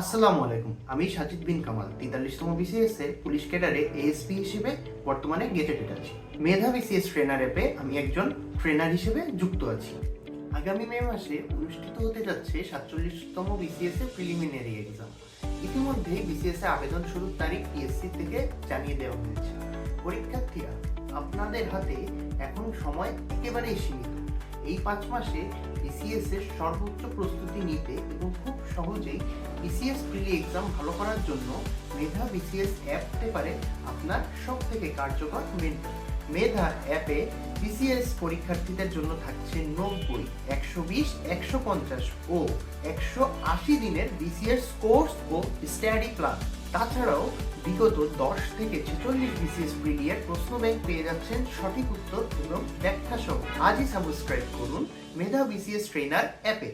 আসসালামু আলাইকুম। আমি সাজিদ বিন কামাল 43তম বিসিএস এর পুলিশ ক্যাডারে এএসপি হিসেবে বর্তমানে গেজেটেড আছি। মেধা বিসিএস ট্রেনার অ্যাপে আমি একজন ট্রেনার হিসেবে যুক্ত আছি। আগামী মে মাসে অনুষ্ঠিত হতে যাচ্ছে 47তম বিসিএস এর প্রিলিমিনারি এক্সাম। ইতিমধ্যে বিসিএস এ আবেদন শুরুর তারিখ পিএসসি থেকে জানিয়ে দেওয়া হয়েছে। পরীক্ষার্থীরা, আপনাদের হাতে এখন সময় একেবারেই সীমিত। এই 5 মাসে বিসিএস এর সর্বোচ্চ প্রস্তুতি নিতে এবং খুব সহজেই বিসিএস প্রিলি এক্সাম ভালো করার জন্য মেধা বিসিএস অ্যাপ হতে পারে আপনার সব থেকে কার্যকর মেন্টর। মেধা অ্যাপে বিসিএস পরীক্ষার্থীদের জন্য থাকছে 90, 120, 150 ও 180 দিনের বিসিএস কোর্স ও স্টাডি প্ল্যান। তাছাড়াও বিগত 10 থেকে 46 বিসিএস প্রিলি এর প্রশ্ন ব্যাংক পেয়ে যাচ্ছেন সঠিক উত্তর এবং ব্যাখ্যা সহ। আজই সাবস্ক্রাইব করুন মেধা বিসিএস ট্রেনার অ্যাপে।